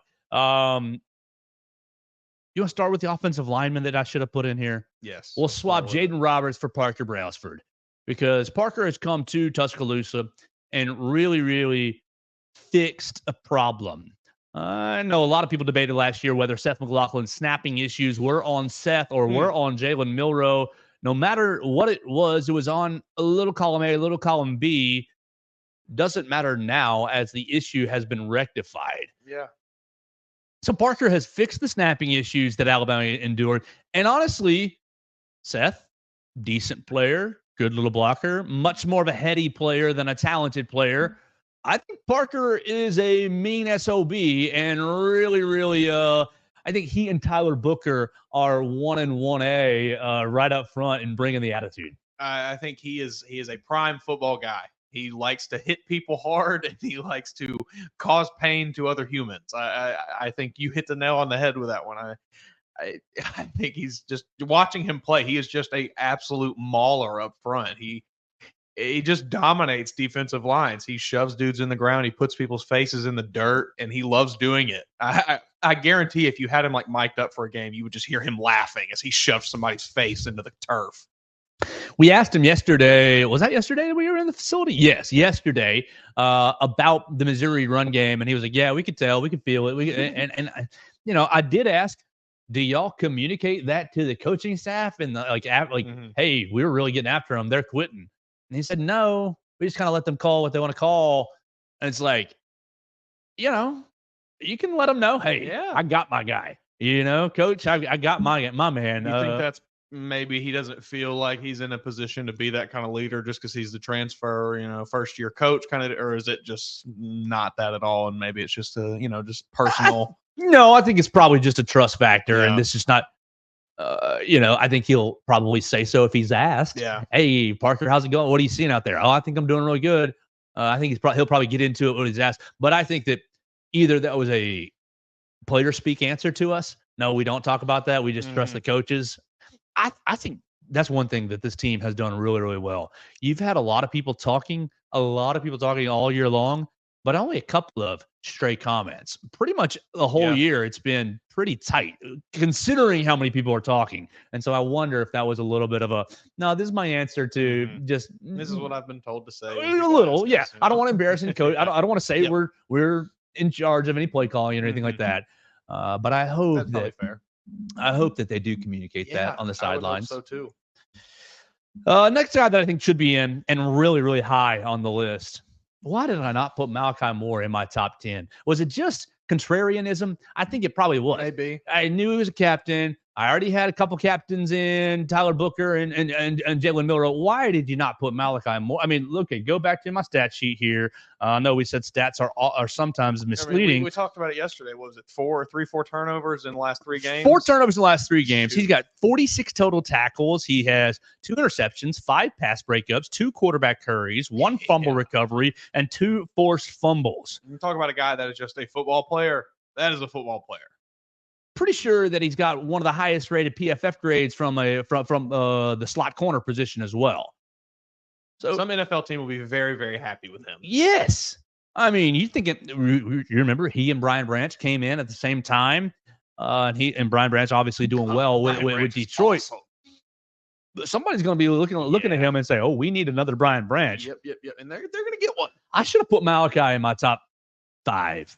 You want to start with the offensive lineman that I should have put in here? Yes. We'll swap Jaden Roberts for Parker Brailsford, because Parker has come to Tuscaloosa and really, really fixed a problem. I know a lot of people debated last year whether Seth McLaughlin's snapping issues were on Seth or were on Jalen Milroe. No matter what it was on a little column A, a little column B. Doesn't matter now, as the issue has been rectified. Yeah. So Parker has fixed the snapping issues that Alabama endured. And honestly, Seth, decent player, good little blocker, much more of a heady player than a talented player. I think Parker is a mean SOB, and really, really, I think he and Tyler Booker are 1 and 1A right up front in bringing the attitude. I think he is a prime football guy. He likes to hit people hard, and he likes to cause pain to other humans. I think you hit the nail on the head with that one. I think he's just, watching him play, he is just a absolute mauler up front. He just dominates defensive lines. He shoves dudes in the ground. He puts people's faces in the dirt, and he loves doing it. I guarantee if you had him like mic'd up for a game, you would just hear him laughing as he shoves somebody's face into the turf. We asked him yesterday, was that yesterday that we were in the facility? Yes, yesterday, about the Missouri run game. And he was like, yeah, we could tell, we could feel it. And I did ask, do y'all communicate that to the coaching staff? And hey, we were really getting after them. They're quitting. And he said, no, we just kind of let them call what they want to call. And it's like, you can let them know, hey, yeah, I got my guy. Coach, I got my man. You think that's maybe he doesn't feel like he's in a position to be that kind of leader just because he's the transfer, first year coach kind of, or is it just not that at all? And maybe it's just just personal. No, I think it's probably just a trust factor, and this is not. I think he'll probably say so if he's asked. Yeah. Hey, Parker, how's it going? What are you seeing out there? Oh, I think I'm doing really good. I think he'll probably get into it when he's asked. But I think that either that was a player speak answer to us. No, we don't talk about that. We just trust the coaches. I think that's one thing that this team has done really, really well. You've had a lot of people talking all year long, but only a couple of stray comments. Pretty much the whole year, it's been pretty tight, considering how many people are talking. And so I wonder if that was a little bit of no, this is my answer to just. This is what I've been told to say. A little, yeah. I don't want to embarrass any coach. I don't want to say we're in charge of any play calling or anything like that. But I hope that's fair. I hope that they do communicate that on the sidelines. I would hope so too. Next guy that I think should be in and really, really high on the list. Why did I not put Malachi Moore in my top 10? Was it just contrarianism? I think it probably was. Maybe. I knew he was a captain. I already had a couple captains in Tyler Booker and Jalen Milroe. Why did you not put Malachi Moore? I mean, look, go back to my stat sheet here. I know we said stats are sometimes misleading. I mean, we talked about it yesterday. What was it? 4 turnovers in the last 3 games? 4 turnovers in the last 3 games. He's got 46 total tackles. He has 2 interceptions, 5 pass breakups, 2 quarterback hurries, 1 fumble recovery, and 2 forced fumbles. You talk about a guy that is just a football player. That is a football player. Pretty sure that he's got one of the highest rated PFF grades from the slot corner position as well. So some NFL team will be very, very happy with him. Yes. I mean, you remember he and Brian Branch came in at the same time. And Brian Branch obviously doing well with Detroit. Awesome. But somebody's going to be looking at him and say, "Oh, we need another Brian Branch." Yep. And they're going to get one. I should have put Malachi in my top 5.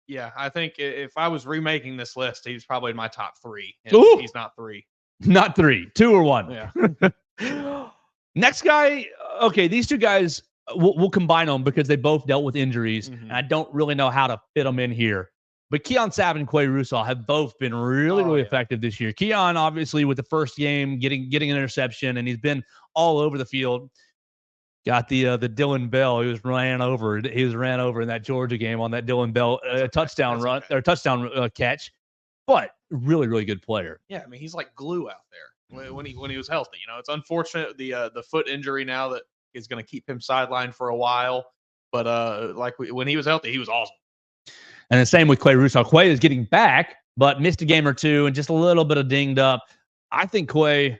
Yeah, I think if I was remaking this list, he's probably in my top 3. And he's not 3. Not 3, 2 or 1. Yeah. Next guy. Okay, these 2 guys, we'll combine them because they both dealt with injuries, and I don't really know how to fit them in here. But Keon Sabb and Quay Russaw have both been really effective this year. Keon, obviously, with the first game, getting an interception, and he's been all over the field. Got the Dylan Bell. He was ran over in that Georgia game on that Dylan Bell touchdown run or touchdown catch. But really, really good player. Yeah, I mean, he's like glue out there when he was healthy. You know, it's unfortunate the foot injury now that is going to keep him sidelined for a while. But when he was healthy, he was awesome. And the same with Quay Russaw. Quay is getting back, but missed a game or 2 and just a little bit of dinged up. I think Quay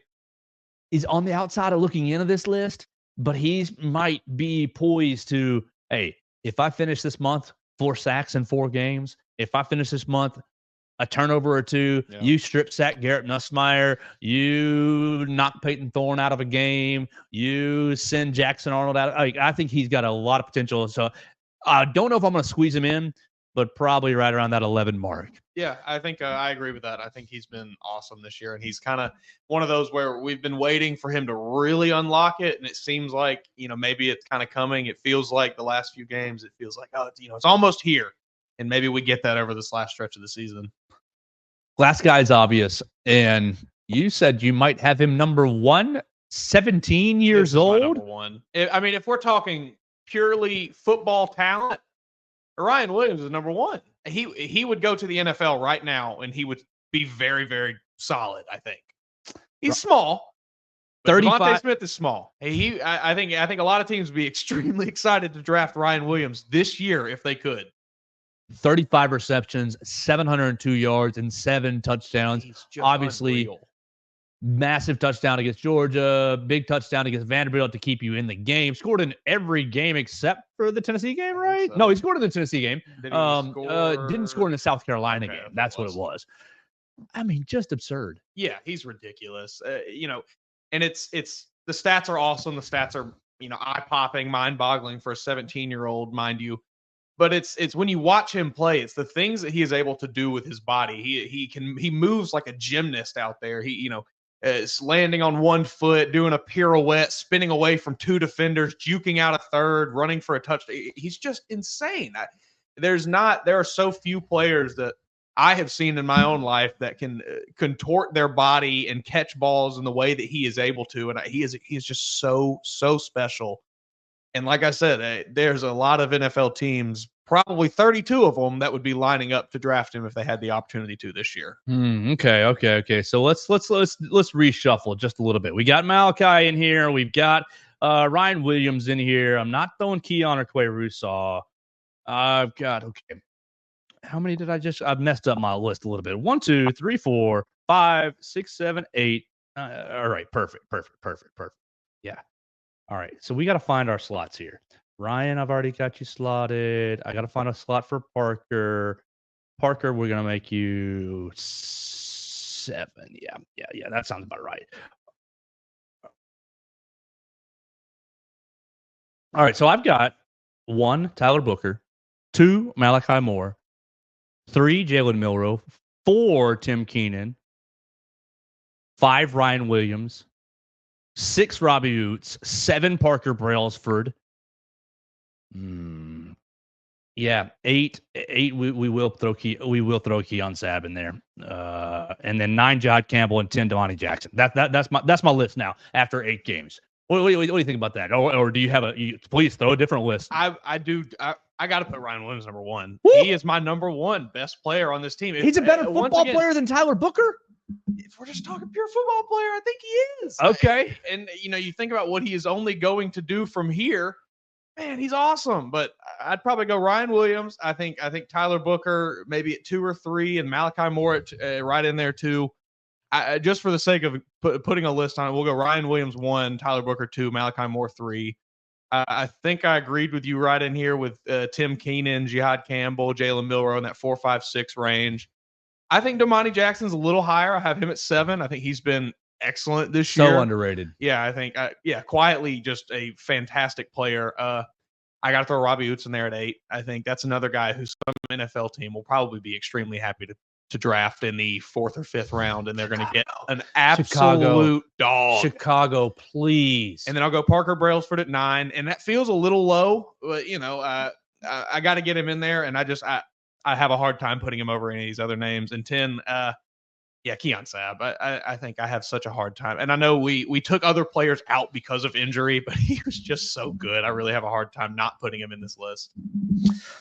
is on the outside of looking into this list, but he might be poised to, hey, if I finish this month 4 sacks in 4 games, if I finish this month a turnover or 2, you strip sack Garrett Nussmeier, you knock Peyton Thorne out of a game, you send Jackson Arnold out. I think he's got a lot of potential. So I don't know if I'm going to squeeze him in, but probably right around that 11 mark. Yeah, I think I agree with that. I think he's been awesome this year, and he's kind of one of those where we've been waiting for him to really unlock it, and it seems like, maybe it's kind of coming. It feels like the last few games, it feels like, it's almost here, and maybe we get that over this last stretch of the season. Last guy's obvious, and you said you might have him number 1, 17 years old? Number 1. I mean, if we're talking purely football talent, Ryan Williams is number 1. He would go to the NFL right now, and he would be very, very solid. I think he's small. 35. DeVonta Smith is small. I think a lot of teams would be extremely excited to draft Ryan Williams this year if they could. 35 receptions, 702 yards, and 7 touchdowns. Obviously, unreal. Massive touchdown against Georgia, big touchdown against Vanderbilt to keep you in the game. Scored in every game except for the Tennessee game, right? So. No, he scored in the Tennessee game. Didn't score in the South Carolina game. That's what it was. I mean, just absurd. Yeah, he's ridiculous. And it's the stats are awesome. The stats are eye-popping, mind-boggling for a 17-year-old, mind you. But it's when you watch him play, it's the things that he is able to do with his body. He moves like a gymnast out there. It's landing on one foot, doing a pirouette, spinning away from 2 defenders, juking out a third, running for a touchdown. He's just insane. There are so few players that I have seen in my own life that can contort their body and catch balls in the way that he is able to. And he is just so special. And like I said, there's a lot of NFL teams, probably 32 of them, that would be lining up to draft him if they had the opportunity to this year. Okay. So let's reshuffle just a little bit. We got Malachi in here. We've got Ryan Williams in here. I'm not throwing Keon or Quay Russaw. I've got How many did I've messed up my list a little bit. 1, 2, 3, 4, 5, 6, 7, 8. All right, perfect. Yeah. All right, so we got to find our slots here. Ryan, I've already got you slotted. I got to find a slot for Parker. Parker, we're going to make you 7. Yeah, that sounds about right. All right, so I've got 1, Tyler Booker, 2, Malachi Moore, 3, Jalen Milroe, 4, Tim Keenan, 5, Ryan Williams, 6, Robbie Oots, 7, Parker Brailsford. Yeah, eight. We will throw Keon Sabb in there, and then 9 Jod Campbell and 10 Damani Jackson. That's my list now after 8 games. What do you think about that? Or do you have please throw a different list? I do. I got to put Ryan Williams number 1. Woo! He is my number 1 best player on this team. He's a better football player than Tyler Booker. If we're just talking pure football player, I think he is. Okay. And you think about what he is only going to do from here. Man, he's awesome. But I'd probably go Ryan Williams. I think Tyler Booker maybe at 2 or 3, and Malachi Moore at, right in there too. Just for the sake of putting a list on it, we'll go Ryan Williams 1, Tyler Booker 2, Malachi Moore 3. I think I agreed with you right in here with Tim Keenan, Jihad Campbell, Jalen Milroe in that 4, 5, 6 range. I think Damani Jackson's a little higher. I have him at 7. I think he's been excellent this year. So underrated. Yeah, I think, quietly just a fantastic player. I got to throw Robbie Oots in there at 8. I think that's another guy who some NFL team will probably be extremely happy to draft in the 4th or 5th round, and they're going to get an absolute dog. Chicago, please. And then I'll go Parker Brailsford at 9, and that feels a little low, but I got to get him in there, and I have a hard time putting him over any of these other names. And 10, Keon Sabb. I think I have such a hard time. And I know we took other players out because of injury, but he was just so good. I really have a hard time not putting him in this list.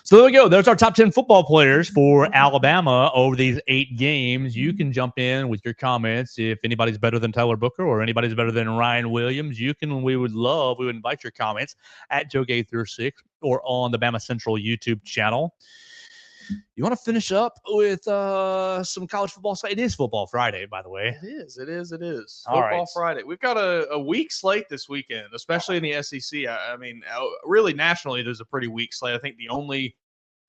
So there we go. There's our top 10 football players for Alabama over these 8 games. You can jump in with your comments. If anybody's better than Tyler Booker or anybody's better than Ryan Williams, we would invite your comments at Joe Gaither 6 or on the Bama Central YouTube channel. You want to finish up with some college football? It is Football Friday, by the way. It is. All Football right. Friday. We've got a weak slate this weekend, especially in the SEC. I mean, really nationally, there's a pretty weak slate. I think the only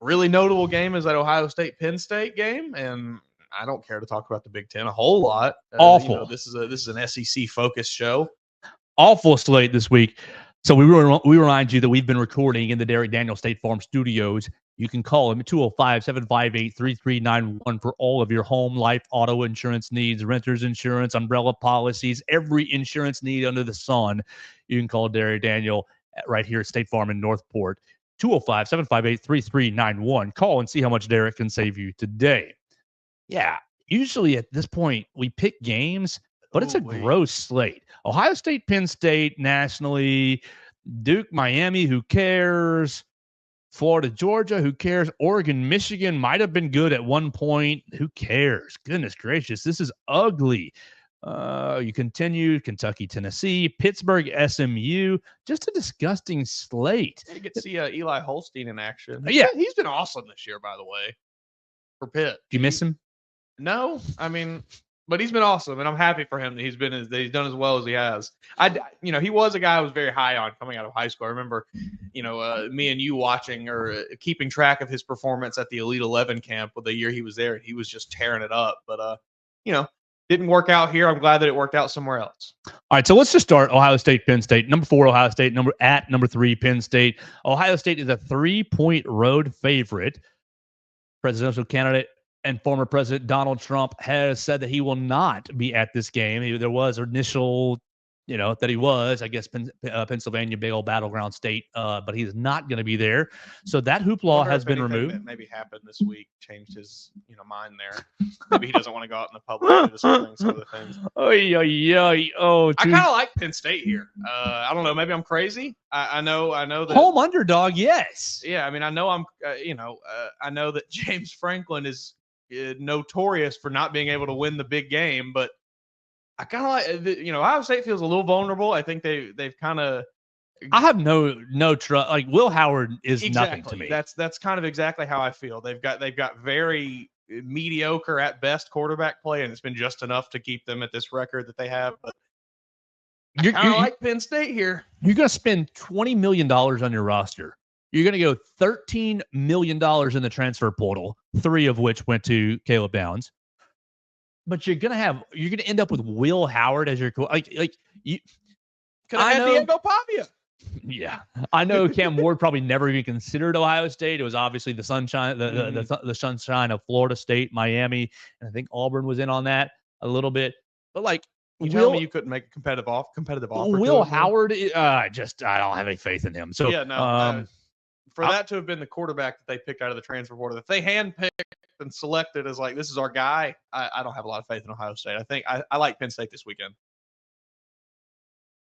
really notable game is that Ohio State-Penn State game, and I don't care to talk about the Big Ten a whole lot. Awful. This is an SEC-focused show. Awful slate this week. So we remind you that we've been recording in the Derek Daniel State Farm Studios. You can call him at 205-758-3391 for all of your home, life, auto insurance needs, renter's insurance, umbrella policies, every insurance need under the sun. You can call Derek Daniel right here at State Farm in Northport. 205-758-3391. Call and see how much Derek can save you today. Yeah, usually at this point, we pick games, but it's a gross slate. Ohio State, Penn State nationally, Duke, Miami, who cares? Florida, Georgia, who cares? Oregon, Michigan might have been good at one point. Who cares? Goodness gracious, this is ugly. You continue, Kentucky, Tennessee, Pittsburgh, SMU. Just a disgusting slate. You get to see Eli Holstein in action. Yeah. He's been awesome this year, by the way, for Pitt. Do you miss him? No, I mean, but he's been awesome, and I'm happy for him that he's done as well as he has. He was a guy I was very high on coming out of high school. I remember, me and you watching or keeping track of his performance at the Elite 11 camp with the year he was there. He was just tearing it up, but didn't work out here. I'm glad that it worked out somewhere else. All right, so let's just start Ohio State, Penn State. Number 4, Ohio State. Number 3, Penn State. Ohio State is a 3-point road favorite. Presidential candidate and former President Donald Trump has said that he will not be at this game. There was initial, that he was, I guess, Pennsylvania, big old battleground state, but he's not going to be there. So that hoopla has been removed. That maybe happened this week, changed his mind there. Maybe he doesn't want to go out in the public and discuss some other things. I kind of like Penn State here. I don't know. Maybe I'm crazy. I know that home underdog. Yes. Yeah. I mean, I know I know that James Franklin is notorious for not being able to win the big game, but I kind of like, Ohio State feels a little vulnerable. I think they've kind of. I have no trust. Like Will Howard is nothing to me. That's kind of exactly how I feel. They've got very mediocre at best quarterback play, and it's been just enough to keep them at this record that they have. But I kind of like Penn State here. You're going to spend $20 million on your roster. You're going to go $13 million in the transfer portal, 3 of which went to Caleb Downs. But you're going to end up with Will Howard as your you could have had Diego Pavia. Yeah, I know Cam Ward probably never even considered Ohio State. It was obviously the sunshine, the sunshine of Florida State, Miami, and I think Auburn was in on that a little bit. But you tell me you couldn't make a competitive offer. Will Howard, I don't have any faith in him. So yeah, no. for that to have been the quarterback that they picked out of the transfer portal, if they handpicked and selected as like, this is our guy, I don't have a lot of faith in Ohio State. I think I like Penn State this weekend.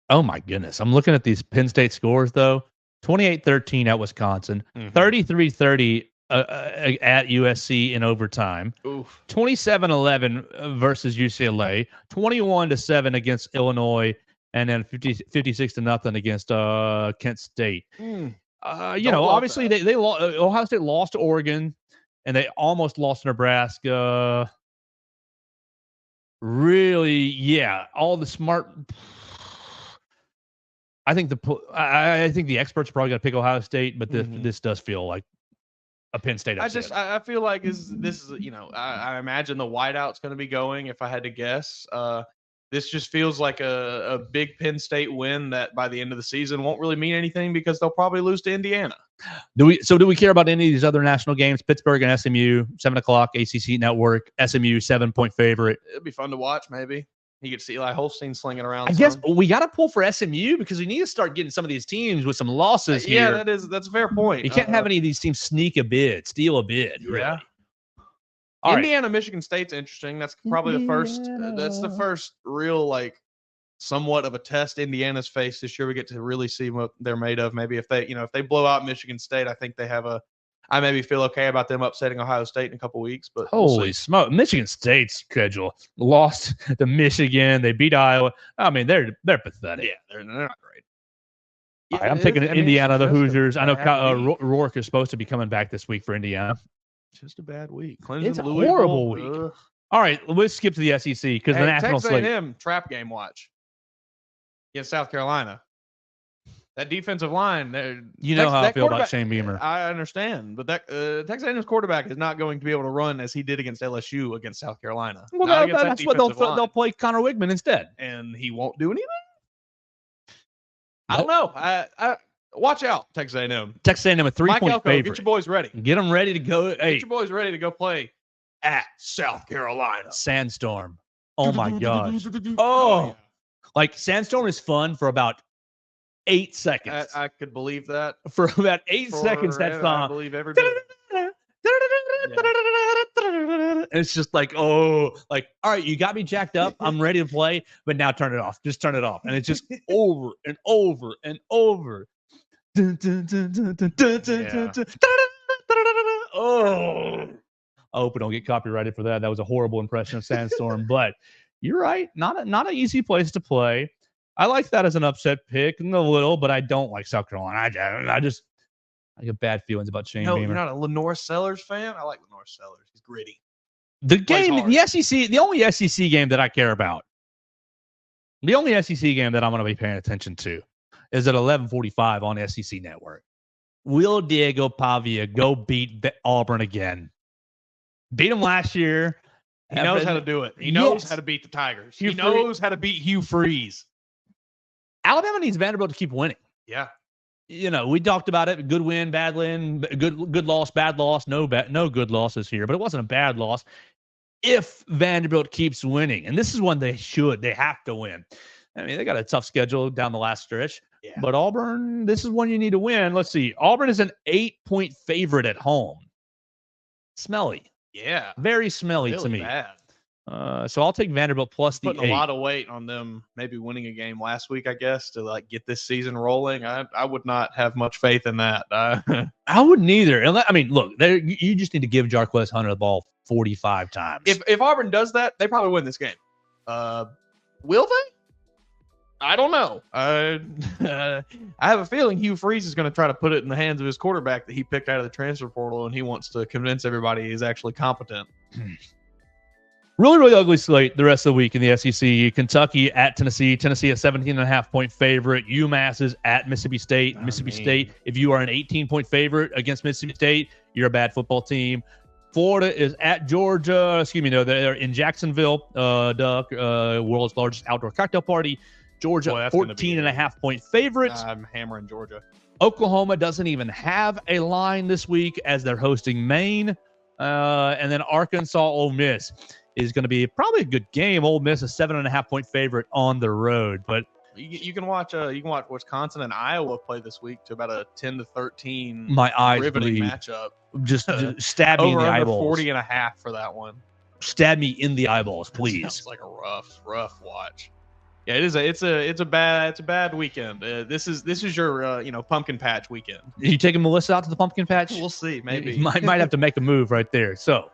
Oh, my goodness. I'm looking at these Penn State scores, though. 28-13 at Wisconsin, 33-30 at USC in overtime, 27-11 versus UCLA, 21-7 against Illinois, and then 56-0 against Kent State. Obviously they Ohio State lost to Oregon, and they almost lost to Nebraska. Really, yeah, all the smart. I think the experts are probably going to pick Ohio State, but this does feel like a Penn State upset. I feel like this is I imagine the whiteout's going to be going. If I had to guess, this just feels like a big Penn State win that by the end of the season won't really mean anything because they'll probably lose to Indiana. Do we care about any of these other national games? Pittsburgh and SMU, 7:00 ACC network. SMU 7-point favorite. It'd be fun to watch. Maybe you get to see Eli Holstein slinging around. I guess we got to pull for SMU because we need to start getting some of these teams with some losses here. Yeah, that's a fair point. You can't have any of these teams steal a bid. Really. Yeah. Indiana, Michigan State's interesting. That's probably the first. That's the first real somewhat of a test Indiana's faced this year. We get to really see what they're made of. Maybe if they blow out Michigan State, I think they have I maybe feel okay about them upsetting Ohio State in a couple weeks. But holy smoke, Michigan State's schedule lost to Michigan. They beat Iowa. I mean, they're pathetic. Yeah, they're not great. Yeah, I'm taking Indiana, the Hoosiers. I know Rourke is supposed to be coming back this week for Indiana. Just a bad week. Clemson, It's a Louisville. horrible week. All right, let's skip to the SEC because the national Texas slate. A&M trap game watch against South Carolina. That defensive line, how I feel about Shane Beamer. I understand, but that Texas A&M's quarterback is not going to be able to run as he did against LSU against South Carolina. Well, that's what they'll play Connor Wigman instead, and he won't do anything. I don't know. I watch out, Texas A&M. Texas A&M a 3-point favorite. Get your boys ready. Get them ready to go. Hey, get your boys ready to go play at South Carolina. Sandstorm. Oh my gosh. Oh, Sandstorm is fun for about 8 seconds. I could believe that. For about 8 seconds, that song. I believe every bit. It's just all right, you got me jacked up. I'm ready to play, but now turn it off. Just turn it off. And it's just over and over and over. Oh, I hope we don't get copyrighted for that. That was a horrible impression of Sandstorm, but you're right. Not an easy place to play. I like that as an upset pick, a little, but I don't like South Carolina. I get bad feelings about Shane Beamer. You're not a Lenore Sellers fan? I like Lenore Sellers. He's gritty. The game, the SEC, the only SEC game that I care about, the only SEC game that I'm going to be paying attention to is at 11:45 on SEC Network. Will Diego Pavia go beat Auburn again? Beat him last year. He knows how to do it. He knows how to beat the Tigers. He knows how to beat Hugh Freeze. Alabama needs Vanderbilt to keep winning. Yeah. We talked about it. Good win, bad win, good loss, bad loss. No good losses here, but it wasn't a bad loss. If Vanderbilt keeps winning, and this is one they have to win. I mean, they got a tough schedule down the last stretch. Yeah. But Auburn, this is one you need to win. Let's see. Auburn is an 8-point favorite at home. Smelly. Yeah. Very smelly really to me. Bad. So I'll take Vanderbilt plus the 8. Putting a lot of weight on them maybe winning a game last week, I guess, to get this season rolling. I would not have much faith in that. I wouldn't either. I mean, look, you just need to give Jarquez Hunter the ball 45 times. If Auburn does that, they probably win this game. Will they? I don't know. I have a feeling Hugh Freeze is going to try to put it in the hands of his quarterback that he picked out of the transfer portal, and he wants to convince everybody he's actually competent. Really, really ugly slate the rest of the week in the SEC. Kentucky at Tennessee. Tennessee a 17.5-point favorite. UMass is at Mississippi State. State, if you are an 18-point favorite against Mississippi State, you're a bad football team. Florida is at Georgia. They're in Jacksonville. World's largest outdoor cocktail party. Georgia, 14.5-point favorites. I'm hammering Georgia. Oklahoma doesn't even have a line this week as they're hosting Maine. And then Arkansas, Ole Miss is going to be probably a good game. Ole Miss a 7.5-point favorite on the road. But You can watch Wisconsin and Iowa play this week to about a 10-13 My eyes riveting bleed. matchup. Just stab me in Over the under eyeballs. 40.5 for that one. Stab me in the eyeballs, please. Sounds like a rough watch. Yeah, it's a bad weekend. This is your pumpkin patch weekend. Are you taking Melissa out to the pumpkin patch? We'll see, maybe. You might have to make a move right there. So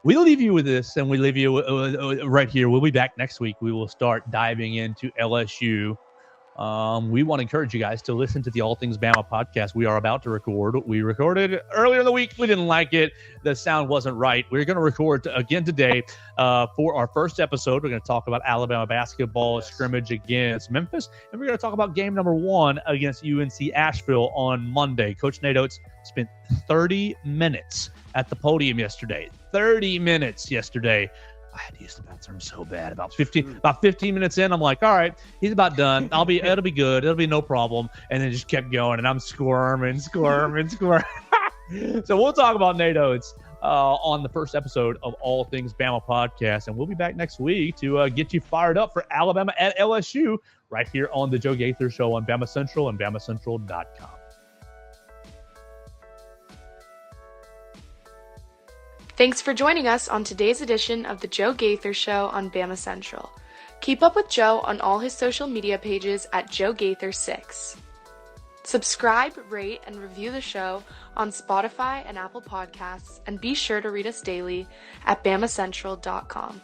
we leave you with this, and we leave you right here. We'll be back next week. We will start diving into LSU. We want to encourage you guys to listen to the All Things Bama podcast. We are about to record. We recorded earlier in the week. We didn't like it. The sound wasn't right. We're going to record again today for our first episode. We're going to talk about Alabama basketball scrimmage against Memphis, and we're going to talk about game number 1 against UNC Asheville on Monday. Coach Nate Oates spent 30 minutes at the podium yesterday. 30 minutes yesterday. I had to use the bathroom so bad. About 15 minutes in, I'm like, all right, he's about done. It'll be good. It'll be no problem. And then just kept going, and I'm squirming. So we'll talk about Nate Oates on the first episode of All Things Bama podcast, and we'll be back next week to get you fired up for Alabama at LSU right here on the Joe Gaither Show on Bama Central and BamaCentral.com. Thanks for joining us on today's edition of the Joe Gaither Show on Bama Central. Keep up with Joe on all his social media pages at Joe Gaither6. Subscribe, rate, and review the show on Spotify and Apple Podcasts, and be sure to read us daily at BamaCentral.com.